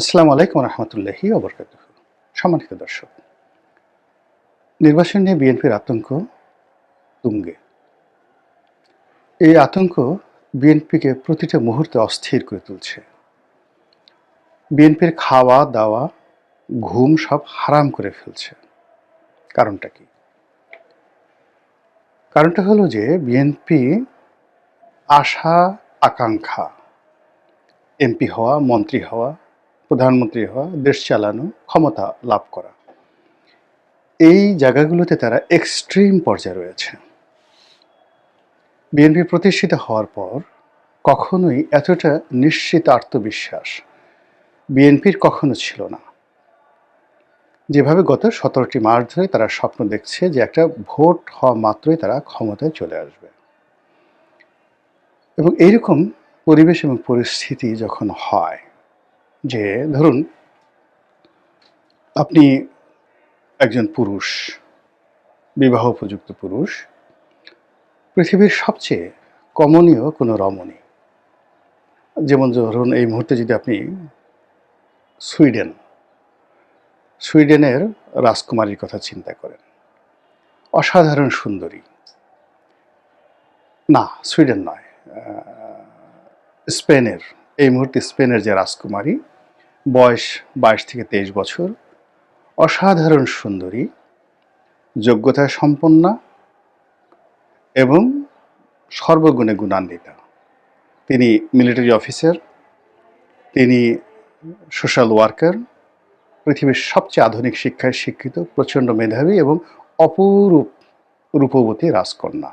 আসসালামু আলাইকুম রহমতুল্লাহি ওবরকাতুহু। সম্মানিত দর্শক, নির্বাচন নিয়ে বিএনপির আতঙ্ক তুঙ্গে। এই আতঙ্ক বিএনপিকে প্রতিটা মুহূর্তে অস্থির করে তুলছে। বিএনপির খাওয়া দাওয়া ঘুম সব হারাম করে ফেলছে। কারণটা কি? কারণটা হলো যে বিএনপি আশা আকাঙ্ক্ষা, এমপি হওয়া, মন্ত্রী হওয়া, প্রধানমন্ত্রী হওয়া, দেশ চালানো, ক্ষমতা লাভ করা, এই জায়গাগুলোতে তারা এক্সট্রিম পর্যায়ে রয়েছে। বিএনপি প্রতিষ্ঠিত হওয়ার পর কখনোই এতটা নিশ্চিত আত্মবিশ্বাস বিএনপির কখনো ছিল না। যেভাবে গত 17টি মাস ধরে তারা স্বপ্ন দেখছে যে একটা ভোট হওয়া মাত্রই তারা ক্ষমতায় চলে আসবে, এবং এইরকম পরিবেশ এবং পরিস্থিতি যখন হয়, যে ধরুন আপনি একজন পুরুষ, বিবাহ উপযুক্ত পুরুষ, পৃথিবীর সবচেয়ে কমনীয় কোনো রমণী, যেমন ধরুন এই মুহূর্তে যদি আপনি সুইডেনের রাজকুমারীর কথা চিন্তা করেন, অসাধারণ সুন্দরী, না সুইডেন নয়, স্পেনের, এই মুহূর্তে স্পেনের যে রাজকুমারী, বয়স 22 থেকে 23 বছর, অসাধারণ সুন্দরী, যোগ্যতা সম্পন্না এবং সর্বগুণে গুণান্বিতা। তিনি মিলিটারি অফিসার, তিনি সোশ্যাল ওয়ার্কার, পৃথিবীর সবচেয়ে আধুনিক শিক্ষায় শিক্ষিত, প্রচণ্ড মেধাবী এবং অপরূপ রূপবতী রাজকন্যা,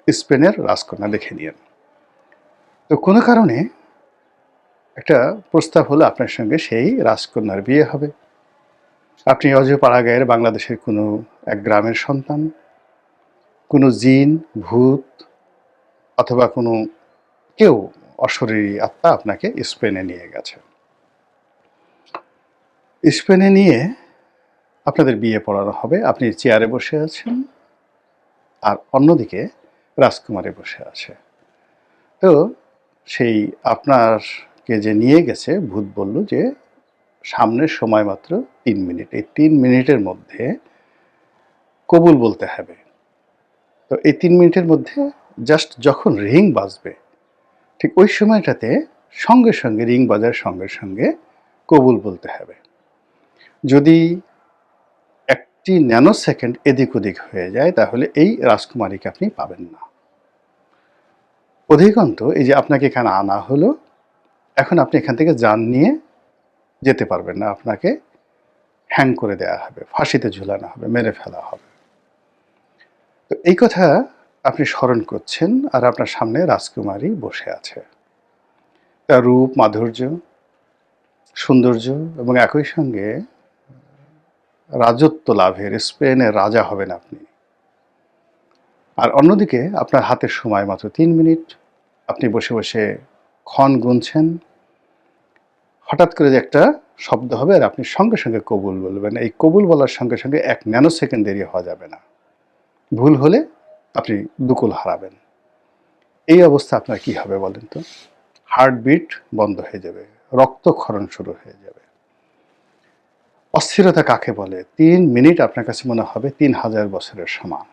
স্পেনের রাজকন্যা, দেখে নিন। তো কোনো কারণে একটা প্রস্তাব হলো আপনার সঙ্গে সেই রাজকন্যার বিয়ে হবে। আপনি অজপাড়াগাঁয়ের বাংলাদেশের কোনো এক গ্রামের সন্তান, কোনো জিন, ভূত অথবা কোনো কেউ অশরীরী আত্মা আপনাকে স্পেনে নিয়ে গেছে। স্পেনে নিয়ে আপনাদের বিয়ে পড়ানো হবে। আপনি চেয়ারে বসে আছেন, আর অন্যদিকে রাজকুমারী বসে আছে। তো সেই আপনারকে যে নিয়ে গেছে, ভূত বলল যে সামনের সময় মাত্র 3 মিনিট, এই 3 মিনিটের মধ্যে কবুল বলতে হবে। তো এই 3 মিনিটের মধ্যে জাস্ট যখন রিং বাজবে, ঠিক ওই সময়টাতে সঙ্গে সঙ্গে রিং বাজার সঙ্গে সঙ্গে কবুল বলতে হবে। যদি 1 ন্যানো সেকেন্ড এদিক ওদিক হয়ে যায়, তাহলে এই রাজকুমারীকে আপনি পাবেন না। অধিকন্ত এই যে আপনাকে এখানে আনা হলো, এখন আপনি এখান থেকে যান নিয়ে যেতে পারবেন না, আপনাকে হ্যাং করে দেওয়া হবে, ফাঁসিতে ঝুলানো হবে, মেরে ফেলা হবে। তো এই কথা আপনি স্মরণ করছেন, আর আপনার সামনে রাজকুমারী বসে আছে। তার রূপ, মাধুর্য, সৌন্দর্য এবং একই সঙ্গে রাজত্ব লাভের, স্পেনের রাজা হবেন আপনি। আর অন্যদিকে আপনার হাতের সময় মাত্র 3 মিনিট। আপনি বসে বসে ক্ষণ গুনছেন, হঠাৎ করে যে একটা শব্দ হবে আর আপনি সঙ্গে সঙ্গে কবুল বলবেন। এই কবুল বলার সঙ্গে সঙ্গে 1 ন্যানো সেকেন্ড দেরি হওয়া যাবে না। ভুল হলে আপনি দুকুল হারাবেন। এই অবস্থা আপনার কি হবে বলেন তো? হার্টবিট বন্ধ হয়ে যাবে, রক্তক্ষরণ শুরু হয়ে যাবে। অস্থিরতা কাকে বলে? 3 মিনিট আপনার কাছে মনে হবে 3000 বছরের সমান।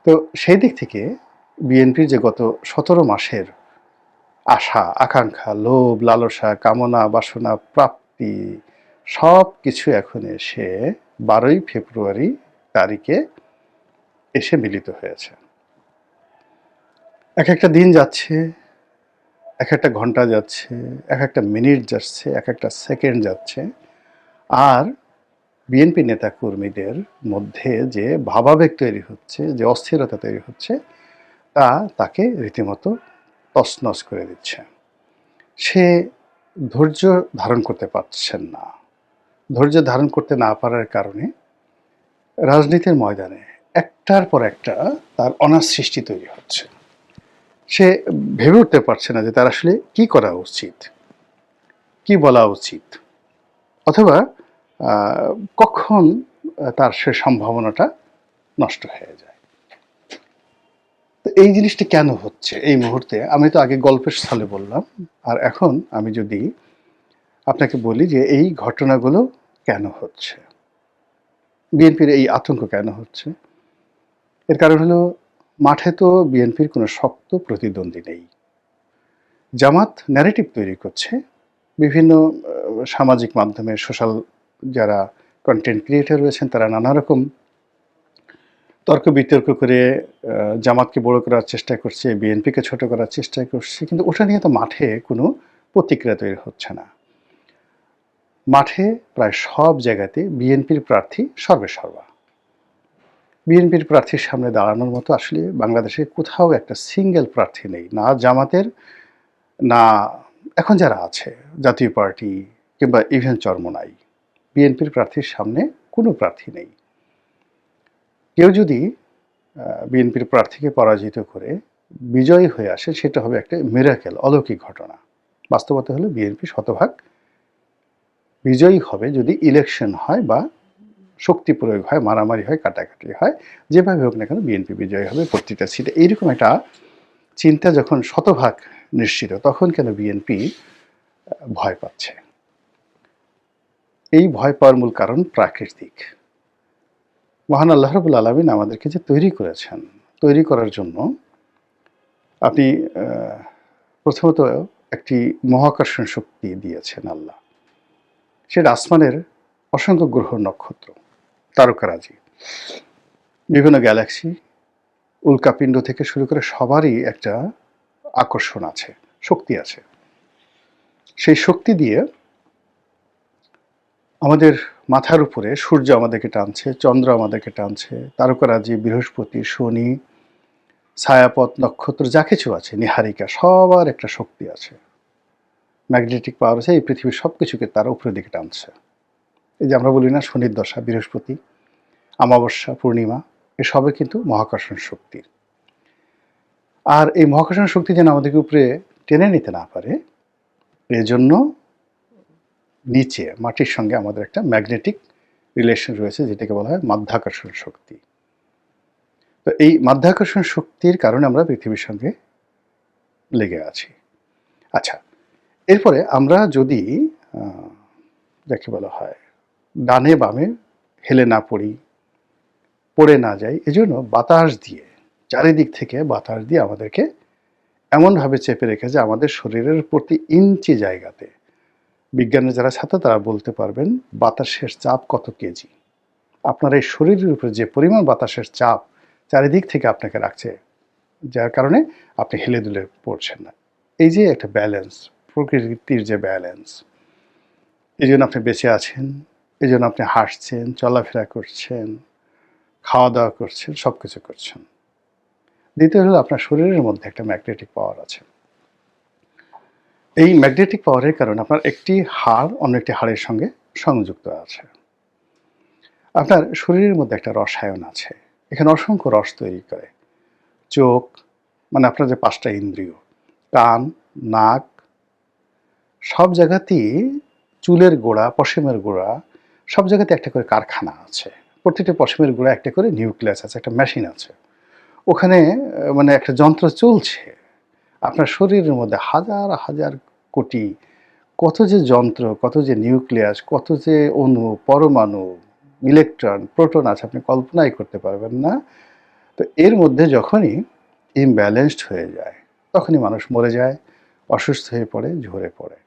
তো সেই দিক থেকে বিএনপির যে গত 17 মাসের আশা আকাঙ্ক্ষা, লোভ লালসা, কামনা বাসনা, প্রাপ্তি, সব কিছু এখন এসে 12ই ফেব্রুয়ারি তারিখে এসে মিলিত হয়েছে। এক একটা দিন যাচ্ছে, এক একটা ঘন্টা যাচ্ছে, এক একটা মিনিট যাচ্ছে, এক একটা সেকেন্ড যাচ্ছে, আর বিএনপি নেতাকর্মীদের মধ্যে যে ভাবাবেগ তৈরি হচ্ছে, যে অস্থিরতা তৈরি হচ্ছে, তা তাকে রীতিমতো তছনছ করে দিচ্ছে। সে ধৈর্য ধারণ করতে পারছেন না। ধৈর্য ধারণ করতে না পারার কারণে রাজনীতির ময়দানে একটার পর একটা তার অনার সৃষ্টি তৈরি হচ্ছে। সে ভেবে উঠতে পারছে না যে তার আসলে কি করা উচিত, কি বলা উচিত, অথবা কখন তার সে সম্ভাবনাটা নষ্ট হয়ে যায়। তো এই জিনিসটা কেন হচ্ছে এই মুহূর্তে? আমি তো আগে গল্পের ছলে বললাম, আর এখন আমি যদি আপনাকে বলি যে এই ঘটনাগুলো কেন হচ্ছে? বিএনপির এই আতঙ্ক কেন হচ্ছে? এর কারণ হলো মাঠে তো বিএনপির কোনো শক্ত প্রতিদ্বন্দ্বী নেই। জামাত ন্যারেটিভ তৈরি করছে। বিভিন্ন সামাজিক মাধ্যমে সোশ্যাল যারা কনটেন্ট ক্রিয়েটর রয়েছেন তারা নানা রকম তর্ক-বিতর্ক করে জামাতকে বড় করার চেষ্টা করছে, বিএনপিকে ছোট করার চেষ্টা করছে। কিন্তু ওটা নিয়ে তো মাঠে কোনো প্রতিক্রিয়া তৈরি হচ্ছে না। মাঠে প্রায় সব জায়গাতে বিএনপির প্রার্থী সর্বেসর্বা। বিএনপির প্রার্থীর সামনে দাঁড়ানোর মতো আসলে বাংলাদেশে কোথাও একটা সিঙ্গেল প্রার্থী নেই। না জামাতের, না এখন যারা আছে জাতীয় পার্টি কিংবা ইভেন চরমোনাই। বিএনপির প্রার্থীর সামনে কোনো প্রার্থী নেই। কেউ যদি বিএনপির প্রার্থীকে পরাজিত করে বিজয়ী হয়ে আসে সেটা হবে একটা মিরাকেল, অলৌকিক ঘটনা। বাস্তবতা হলো বিএনপি শতভাগ বিজয়ী হবে যদি ইলেকশন হয় বা শক্তি প্রয়োগ হয়, মারামারি হয়, কাটাকাটি হয়। যেভাবে হোক না কেন বিএনপি বিজয়ী হবে প্রতিটা সিটে। এইরকম একটা চিন্তা যখন শতভাগ নিশ্চিত, তখন কেন বিএনপি ভয় পাচ্ছে? এই ভয় পাওয়ার মূল কারণ প্রাকৃতিক। মহান আল্লাহ রাব্বুল আলামিন আমাদেরকে যে তৈরি করেছেন, তৈরি করার জন্য আপনি প্রথমত একটি মহাকর্ষণ শক্তি দিয়েছেন আল্লাহ। সেটা আসমানের অসংখ্য গ্রহ নক্ষত্র, তারকারাজি, বিভিন্ন গ্যালাক্সি, উল্কাপিণ্ড থেকে শুরু করে সবারই একটা আকর্ষণ আছে, শক্তি আছে। সেই শক্তি দিয়ে আমাদের মাথার উপরে সূর্য আমাদেরকে টানছে, চন্দ্র আমাদেরকে টানছে, তারকারাজি, বৃহস্পতি, শনি, ছায়াপথ, নক্ষত্র যা কিছু আছে, নীহারিকা, সবার একটা শক্তি আছে। ম্যাগনেটিক পাওয়ার আছে, এই পৃথিবীর সব কিছুকে তারা উপরের দিকে টানছে। এই যে আমরা বলি না শনির দশা, বৃহস্পতি, অমাবস্যা, পূর্ণিমা, এসবে কিন্তু মহাকর্ষণ শক্তির। আর এই মহাকর্ষণ শক্তি যেন আমাদেরকে উপরে টেনে নিতে না পারে, এজন্য নিচে মাটির সঙ্গে আমাদের একটা ম্যাগনেটিক রিলেশন রয়েছে, যেটাকে বলা হয় মাধ্যাকর্ষণ শক্তি। তো এই মাধ্যাকর্ষণ শক্তির কারণে আমরা পৃথিবীর সঙ্গে লেগে আছি। আচ্ছা, এরপরে আমরা যদি যাকে বলা হয় ডানে বামে হেলে না পড়ি, পড়ে না যাই, এজন্য বাতাস দিয়ে, চারিদিক থেকে বাতাস দিয়ে আমাদেরকে এমনভাবে চেপে রেখেছে আমাদের শরীরের প্রতি ইঞ্চি জায়গাতে। বিজ্ঞানের যারা ছাত্র তারা বলতে পারবেন বাতাসের চাপ কত কেজি। আপনার এই শরীরের উপরে যে পরিমাণ বাতাসের চাপ চারিদিক থেকে আপনাকে রাখছে, যার কারণে আপনি হেলে দুলে পড়ছেন না। এই যে একটা ব্যালেন্স, প্রকৃতির যে ব্যালেন্স, এই জন্য আপনি বেঁচে আছেন, এই জন্য আপনি হাসছেন, চলাফেরা করছেন, খাওয়া দাওয়া করছেন, সব কিছু করছেন। দ্বিতীয় হলো আপনার শরীরের মধ্যে একটা ম্যাগনেটিক পাওয়ার আছে। এই ম্যাগনেটিক পাওয়ারের কারণে আপনার একটি হাড় অন্য একটি হাড়ের সঙ্গে সংযুক্ত আছে। আপনার শরীরের মধ্যে একটা রসায়ন আছে, এখানে অসংখ্য রস তৈরি করে। চোখ মানে আপনার যে ৫টা ইন্দ্রিয়, কান, নাক, সব জায়গাতেই চুলের গোড়া, পশমের গোড়া, সব জায়গাতে একটা করে কারখানা আছে। প্রতিটা পশমের গোড়া একটা করে নিউক্লিয়াস আছে, একটা মেশিন আছে। ওখানে মানে একটা যন্ত্র চলছে। আপনার শরীরের মধ্যে হাজার হাজার কোটি কত যে যন্ত্র, কত যে নিউক্লিয়াস, কত যে অণু, পরমাণু, ইলেকট্রন, প্রোটন আছে আপনি কল্পনাই করতে পারবেন না। তো এর মধ্যে যখনই ইমব্যালেন্সড হয়ে যায়, তখনই মানুষ মরে যায়, অসুস্থ হয়ে পড়ে, ঝরে পড়ে।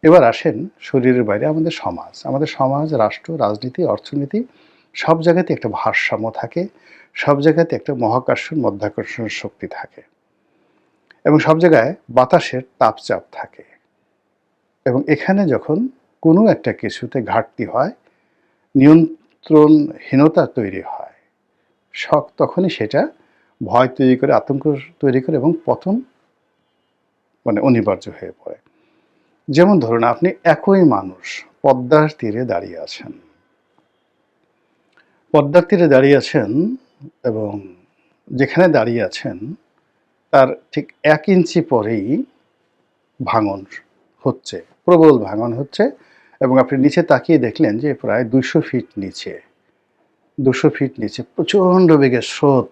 এবার আসেন শরীরের বাইরে আমাদের সমাজ, রাষ্ট্র, রাজনীতি, অর্থনীতি, সব জায়গাতে একটা ভারসাম্য থাকে, সব জায়গাতে একটা মহাকর্ষণ, মাধ্যাকর্ষণ শক্তি থাকে এবং সব জায়গায় বাতাসের তাপচাপ থাকে। এবং এখানে যখন কোনো একটা কিছুতে ঘাটতি হয়, নিয়ন্ত্রণহীনতা তৈরি হয়, তখনই সেটা ভয় তৈরি করে, আতঙ্ক তৈরি করে এবং পতন মানে অনিবার্য হয়ে পড়ে। যেমন ধরুন আপনি একই মানুষ পদ্মার তীরে দাঁড়িয়ে আছেন, পদ্মার তীরে দাঁড়িয়ে আছেন এবং যেখানে দাঁড়িয়ে আছেন তার ঠিক ১ ইঞ্চি পরেই ভাঙন হচ্ছে, প্রবল ভাঙন হচ্ছে এবং আপনি নিচে তাকিয়ে দেখলেন যে প্রায় ২০০ ফিট নিচে, ২০০ ফিট নিচে প্রচণ্ড বেগে স্রোত,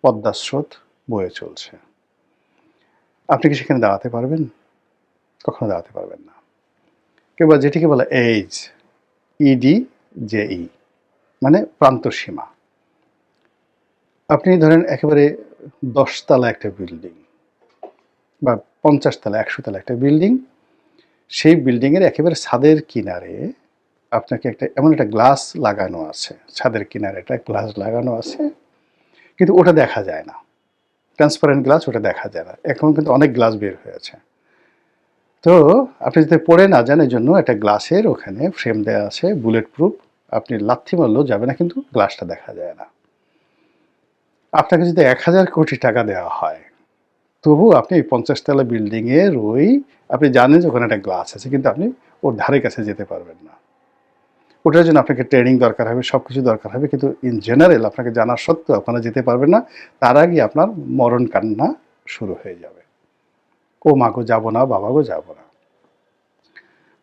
পদ্মার স্রোত বয়ে চলছে। আপনি কি সেখানে দাঁড়াতে পারবেন? কখনো দাঁড়াতে পারবেন না। কিংবা যেটিকে বলে এইজ, ইডি জেই, মানে প্রান্তসীমা। আপনি ধরেন একেবারে 10 তলা একটা বিল্ডিং বা 50 তলা 100 তলা একটা বিল্ডিং, সেই বিল্ডিংয়ের একেবারে ছাদের কিনারে আপনাকে এমন একটা গ্লাস লাগানো আছে, ছাদের কিনারে একটা গ্লাস লাগানো আছে, কিন্তু ওটা দেখা যায় না, ট্রান্সপারেন্ট গ্লাস, ওটা দেখা যায় না। এখন কিন্তু অনেক গ্লাস বের হয়েছে। তো আপনি যাতে পড়ে না যান এই জন্য একটা গ্লাসের ওখানে ফ্রেম দেওয়া আছে, বুলেট প্রুফ, আপনি লাথি মারলেও যাবে না, কিন্তু গ্লাসটা দেখা যায় না। আপনাকে যদি 1000 কোটি টাকা দেওয়া হয়, তবু আপনি 50 তলা বিল্ডিংয়ের আপনি জানেন যে ওখানে একটা গ্লাস আছে, কিন্তু আপনি ওর ধারে কাছে যেতে পারবেন না। ওটার জন্য আপনাকে ট্রেনিং দরকার হবে, সব কিছু দরকার হবে, কিন্তু ইন জেনারেল আপনাকে জানা সত্ত্বেও আপনারা যেতে পারবেন না। তার আগে আপনার মরণ কান্না শুরু হয়ে যাবে, ও মা গো যাবো না, বাবা গো যাবো না।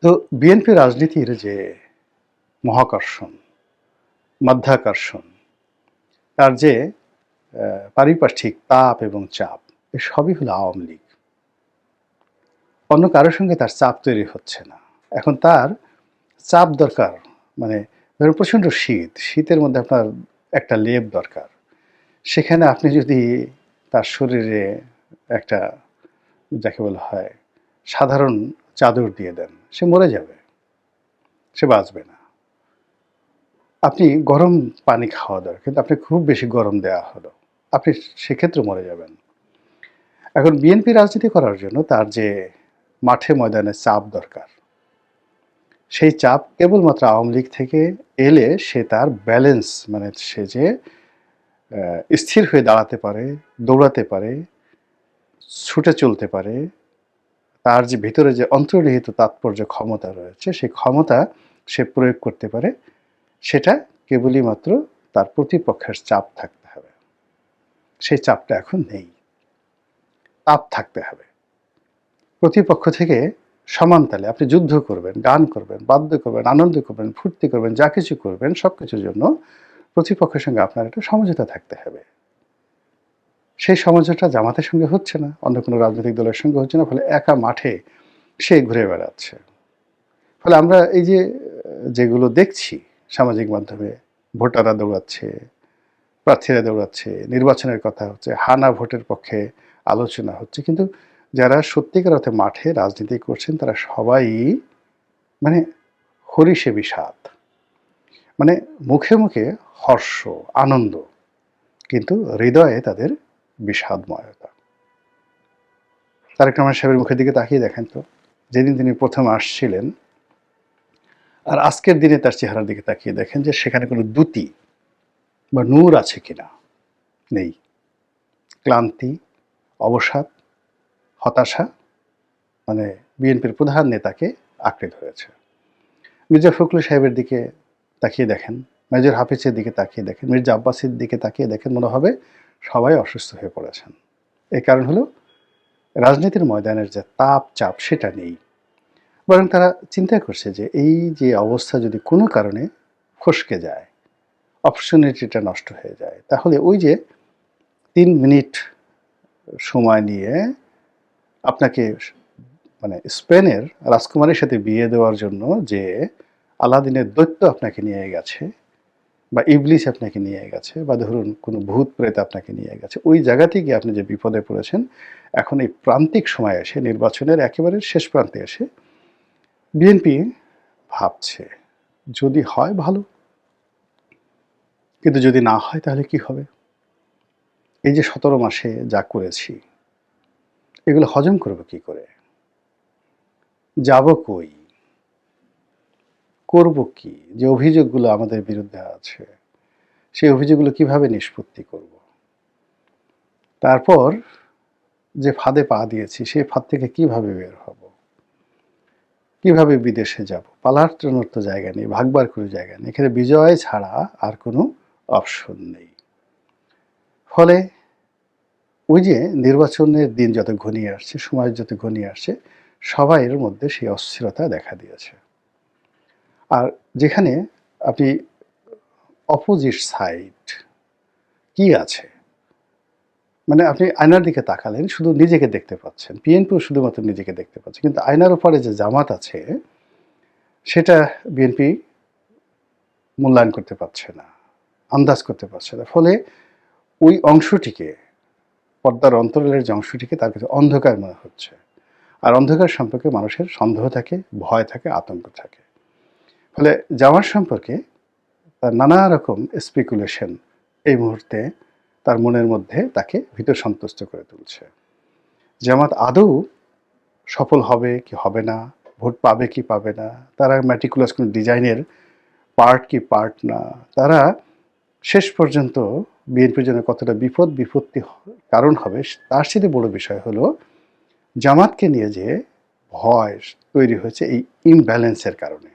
তো বিএনপি রাজনীতির যে মহাকর্ষণ, মাধ্যাকর্ষণ, তার যে পারিপার্শ্বিক তাপ এবং চাপ, এ সবই হলো আওয়ামী লীগ। অন্য কারোর সঙ্গে তার চাপ তৈরি হচ্ছে না। এখন তার চাপ দরকার, মানে ধরুন প্রচণ্ড শীত, শীতের মধ্যে আপনার একটা লেপ দরকার। সেখানে আপনি যদি তার শরীরে একটা, যাকে বলা হয়, সাধারণ চাদর দিয়ে দেন, সে মরে যাবে, সে বাঁচবে না। আপনি গরম পানি খাওয়া দরকার, কিন্তু আপনি খুব বেশি গরম দেওয়া হলো, আপনি সেক্ষেত্রে মরে যাবেন। এখন বিএনপি রাজনীতি করার জন্য তার যে মাঠে ময়দানে চাপ দরকার, সেই চাপ কেবলমাত্র আওয়ামী লীগ থেকে এলে সে তার ব্যালেন্স, মানে সে যে স্থির হয়ে দাঁড়াতে পারে, দৌড়াতে পারে, ছুটে চলতে পারে, তার যে ভিতরে যে অন্তর্নিহিত তাৎপর্য ক্ষমতা রয়েছে, সেই ক্ষমতা সে প্রয়োগ করতে পারে, সেটা কেবলই মাত্র তার প্রতিপক্ষের চাপ থাকতে হবে। সেই চাপটা এখন নেই, তাপ থাকতে হবে। প্রতিপক্ষ থেকে সমান তালে আপনি যুদ্ধ করবেন, গান করবেন, বাদ্য করবেন, আনন্দ করবেন, ফুর্তি করবেন, যা কিছু করবেন, সব কিছুর জন্য প্রতিপক্ষের সঙ্গে আপনার একটা সমঝোতা থাকতে হবে। সেই সমঝোতা জামাতের সঙ্গে হচ্ছে না, অন্য কোনো রাজনৈতিক দলের সঙ্গে হচ্ছে না, ফলে একা মাঠে সে ঘুরে বেড়াচ্ছে। ফলে আমরা এই যে যেগুলো দেখছি সামাজিক মাধ্যমে, ভোটাররা দৌড়াচ্ছে, প্রার্থীরা দৌড়াচ্ছে, নির্বাচনের কথা হচ্ছে, হানা ভোটের পক্ষে আলোচনা হচ্ছে, কিন্তু যারা সত্যিকার অর্থে মাঠে রাজনীতি করছেন তারা সবাই মানে হরিষে বিষাদ, মানে মুখে মুখে হর্ষ, আনন্দ, কিন্তু হৃদয়ে তাদের বিষাদময়তা। তারেক রহমান সাহেবের মুখের দিকে তাকিয়ে দেখেন তো, যেদিন তিনি প্রথম আসছিলেন আর আজকের দিনে তার চেহারার দিকে তাকিয়ে দেখেন যে সেখানে কোনো দ্যুতি বা নূর আছে কিনা, নেই। ক্লান্তি, অবসাদ, হতাশা, মানে বিএনপির প্রধান নেতাকে আঁকড়ে ধরেছে। মির্জা ফখরুল সাহেবের দিকে তাকিয়ে দেখেন, মেজর হাফিজের দিকে তাকিয়ে দেখেন, মির্জা আব্বাসের দিকে তাকিয়ে দেখেন, মনে হবে সবাই অসুস্থ হয়ে পড়েছেন। এর কারণ হলো রাজনীতির ময়দানের যে তাপ চাপ সেটা নেই, বরং তারা চিন্তা করছে যে এই যে অবস্থা যদি কোনো কারণে ফসকে যায়, অপরচুনিটিটা নষ্ট হয়ে যায়, তাহলে ওই যে 3 মিনিট সময় নিয়ে আপনাকে মানে স্পেনের রাজকুমারীর সাথে বিয়ে দেওয়ার জন্য যে আলাদিনের দৈত্য আপনাকে নিয়ে গেছে, বা ইবলিস আপনাকে নিয়ে গেছে, বা ধরুন কোনো ভূত প্রেত আপনাকে নিয়ে গেছে, ওই জায়গা থেকে আপনি যে বিপদে পড়েছেন, এখন এই প্রান্তিক সময় এসে, নির্বাচনের একেবারে শেষ প্রান্তে এসে বিএনপি ভাবছে যদি হয় ভালো, কিন্তু যদি না হয় তাহলে কি হবে? এই যে 17 মাসে যা করেছি, এগুলো হজম করবো কি করে? যাব কই? করব কি? যে অভিযোগগুলো আমাদের বিরুদ্ধে আছে, সেই অভিযোগগুলো কিভাবে নিষ্পত্তি করব? তারপর যে ফাঁদে পা দিয়েছি, সেই ফাঁদ থেকে কিভাবে বের হব? কিভাবে বিদেশে যাব? পালার জন্য তো জায়গা নেই, ভাগবার কোনো জায়গা নেই। এখানে বিজয় ছাড়া আর কোনো অপশন নেই। ফলে ওই যে নির্বাচনের দিন যত ঘনিয়ে আসছে, সময় যত ঘনিয়ে আসছে, সবাইয়ের মধ্যে সেই অস্থিরতা দেখা দিয়েছে। আর যেখানে আপনি অপোজিট সাইড কি আছে, মানে আপনি আয়নার দিকে তাকালেন, শুধু নিজেকে দেখতে পাচ্ছেন, বিএনপিও শুধুমাত্র নিজেকে দেখতে পাচ্ছে, কিন্তু আয়নার উপরে যে জামাত আছে, সেটা বিএনপি মূল্যায়ন করতে পারছে না, আন্দাজ করতে পারছে না। ফলে ওই অংশটিকে, পর্দার অন্তরালের যে অংশটিকে তার কাছে অন্ধকার মনে হচ্ছে। আর অন্ধকার সম্পর্কে মানুষের সন্দেহ থাকে, ভয় থাকে, আতঙ্ক থাকে। ফলে জামাত সম্পর্কে তার নানা রকম স্পেকুলেশন এই মুহূর্তে তার মনের মধ্যে তাকে ভীত সন্তুষ্ট করে তুলছে। জামাত আদৌ সফল হবে কি হবে না, ভোট পাবে কি পাবে না, তারা ম্যাটিকুলাস কোনো ডিজাইনের পার্ট কি পার্ট না, তারা শেষ পর্যন্ত বিএনপির জন্য কতটা বিপত্তি কারণ হবে, তার চেয়ে বড় বিষয় হলো জামাতকে নিয়ে যে ভয় তৈরি হয়েছে এই ইমব্যালেন্সের কারণে।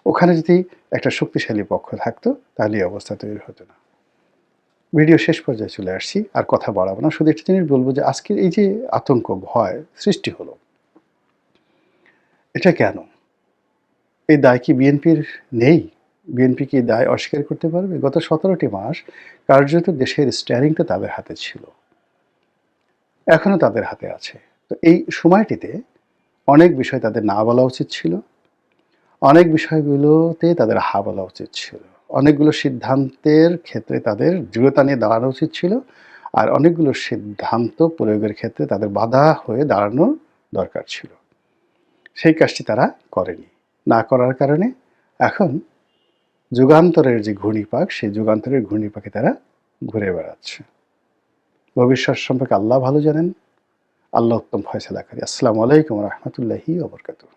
ওখানে যদি একটা শক্তিশালী পক্ষ থাকতো তাহলে এই অবস্থা তৈরি হতো না। ভিডিও শেষ পর্যায়ে চলে আসছি, আর কথা বাড়াবো না। শুধু একটা জিনিস বলবো যে আজকের এই যে আতঙ্ক, ভয় সৃষ্টি হলো, এটা কেন? এই দায় কি বিএনপির নেই? বিএনপি কি দায় অস্বীকার করতে পারবে? গত ১৭টি মাস কার্যত দেশের স্টিয়ারিংটা তাদের হাতে ছিল, এখনো তাদের হাতে আছে। তো এই সময়টিতে অনেক বিষয় তাদের না বলা উচিত ছিল, অনেক বিষয়গুলোতে তাদের হা বলা উচিত ছিল, অনেকগুলো সিদ্ধান্তের ক্ষেত্রে তাদের দৃঢ়তা নিয়ে দাঁড়ানো উচিত ছিল, আর অনেকগুলো সিদ্ধান্ত প্রয়োগের ক্ষেত্রে তাদের বাধা হয়ে দাঁড়ানো দরকার ছিল। সেই কাজটি তারা করেনি। না করার কারণে এখন যুগান্তরের যে ঘূর্ণিপাক, সেই যুগান্তরের ঘূর্ণিপাকে তারা ঘুরে বেড়াচ্ছে। ভবিষ্যৎ সম্পর্কে আল্লাহ ভালো জানেন, আল্লাহ উত্তম ফয়সালাকারী। আসসালামু আলাইকুম রহমতুল্লাহি ওয়া বারাকাতুহু।